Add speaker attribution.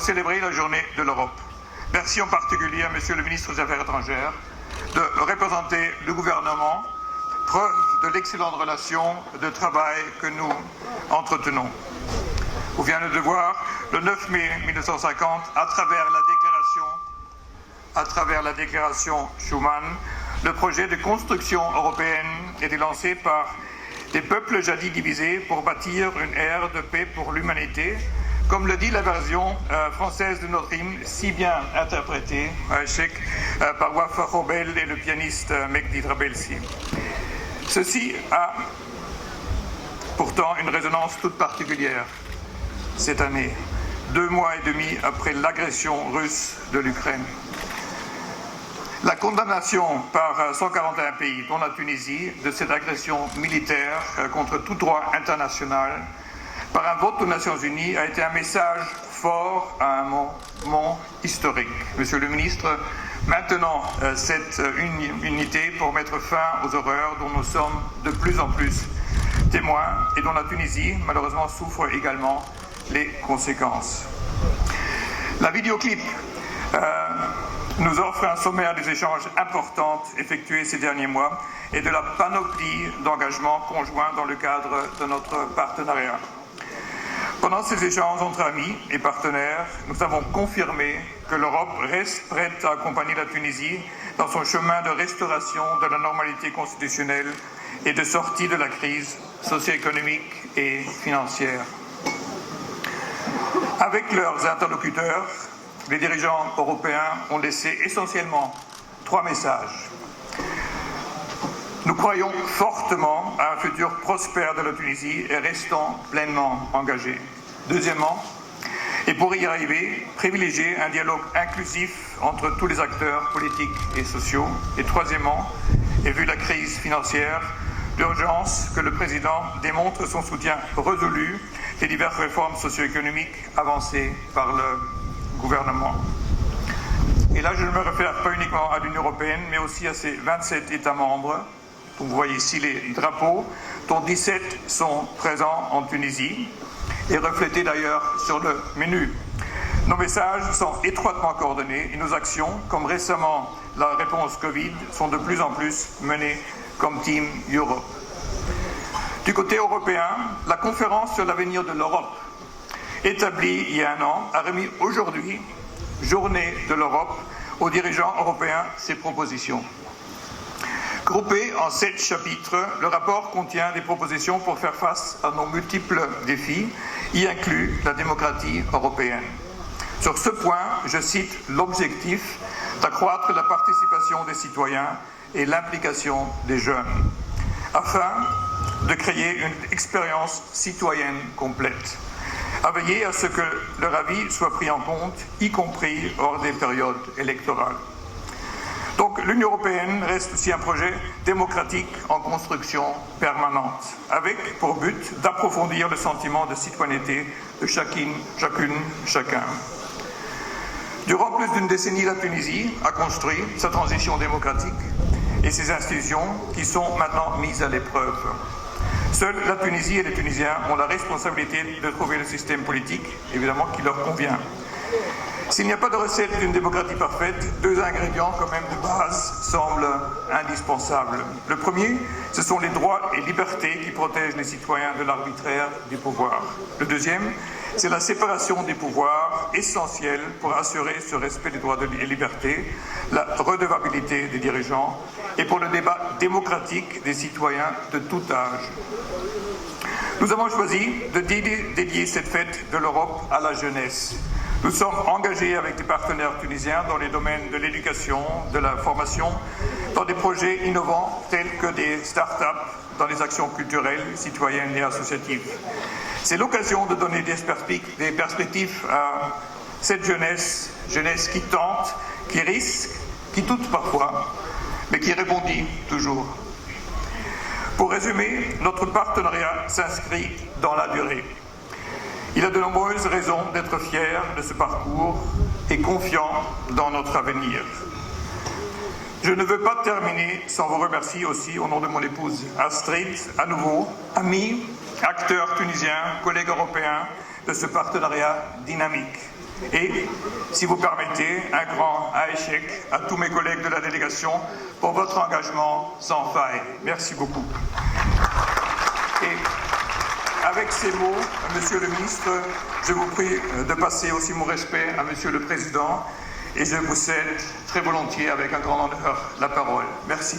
Speaker 1: pour célébrer la journée de l'Europe. Merci en particulier à Monsieur le ministre des Affaires étrangères de représenter le gouvernement, preuve de l'excellente relation de travail que nous entretenons. Vous venez de voir, le 9 mai 1950, à travers la déclaration Schuman, le projet de construction européenne était lancé par des peuples jadis divisés pour bâtir une ère de paix pour l'humanité, comme le dit la version française de notre hymne, si bien interprétée par Wafa Hobel et le pianiste Mehdi Trabelsi. Ceci a pourtant une résonance toute particulière cette année, 2 mois et demi après l'agression russe de l'Ukraine. La condamnation par 141 pays, dont la Tunisie, de cette agression militaire contre tout droit international, par un vote aux Nations Unies, a été un message fort à un moment historique. Monsieur le ministre, maintenant cette unité pour mettre fin aux horreurs dont nous sommes de plus en plus témoins et dont la Tunisie, malheureusement, souffre également les conséquences. La vidéoclip nous offre un sommaire des échanges importants effectués ces derniers mois et de la panoplie d'engagements conjoints dans le cadre de notre partenariat. Pendant ces échanges entre amis et partenaires, nous avons confirmé que l'Europe reste prête à accompagner la Tunisie dans son chemin de restauration de la normalité constitutionnelle et de sortie de la crise socio-économique et financière. Avec leurs interlocuteurs, les dirigeants européens ont laissé essentiellement 3 messages. Nous croyons fortement à un futur prospère de la Tunisie et restons pleinement engagés. Deuxièmement, et pour y arriver, privilégier un dialogue inclusif entre tous les acteurs politiques et sociaux. Et troisièmement, et vu la crise financière, l'urgence que le président démontre son soutien résolu des diverses réformes socio-économiques avancées par le gouvernement. Et là, je ne me réfère pas uniquement à l'Union européenne, mais aussi à ses 27 États membres. Donc, vous voyez ici les drapeaux, dont 17 sont présents en Tunisie, et reflétés d'ailleurs sur le menu. Nos messages sont étroitement coordonnés et nos actions, comme récemment la réponse Covid, sont de plus en plus menées comme Team Europe. Du côté européen, la conférence sur l'avenir de l'Europe, établie il y a un an, a remis aujourd'hui, journée de l'Europe, aux dirigeants européens ses propositions. Groupé en 7 chapitres, le rapport contient des propositions pour faire face à nos multiples défis, y inclut la démocratie européenne. Sur ce point, je cite l'objectif d'accroître la participation des citoyens et l'implication des jeunes, afin de créer une expérience citoyenne complète, à veiller à ce que leur avis soit pris en compte, y compris hors des périodes électorales. Donc l'Union européenne reste aussi un projet démocratique en construction permanente, avec pour but d'approfondir le sentiment de citoyenneté de chacune, chacun. Durant plus d'une décennie, la Tunisie a construit sa transition démocratique et ses institutions qui sont maintenant mises à l'épreuve. Seule la Tunisie et les Tunisiens ont la responsabilité de trouver le système politique, évidemment, qui leur convient. S'il n'y a pas de recette d'une démocratie parfaite, 2 ingrédients quand même de base semblent indispensables. Le premier, ce sont les droits et libertés qui protègent les citoyens de l'arbitraire du pouvoir. Le deuxième, c'est la séparation des pouvoirs, essentielle pour assurer ce respect des droits et libertés, la redevabilité des dirigeants et pour le débat démocratique des citoyens de tout âge. Nous avons choisi de dédier cette fête de l'Europe à la jeunesse. Nous sommes engagés avec des partenaires tunisiens dans les domaines de l'éducation, de la formation, dans des projets innovants tels que des start-up, dans les actions culturelles, citoyennes et associatives. C'est l'occasion de donner des perspectives à cette jeunesse qui tente, qui risque, qui doute parfois, mais qui répondit toujours. Pour résumer, notre partenariat s'inscrit dans la durée. Il a de nombreuses raisons d'être fier de ce parcours et confiant dans notre avenir. Je ne veux pas terminer sans vous remercier aussi, au nom de mon épouse Astrid, à nouveau, amis, acteurs tunisiens, collègues européens, de ce partenariat dynamique. Et, si vous permettez, un grand échec à tous mes collègues de la délégation pour votre engagement sans faille. Merci beaucoup. Et avec ces mots, Monsieur le ministre, je vous prie de passer aussi mon respect à Monsieur le Président et je vous cède très volontiers avec un grand honneur la parole. Merci.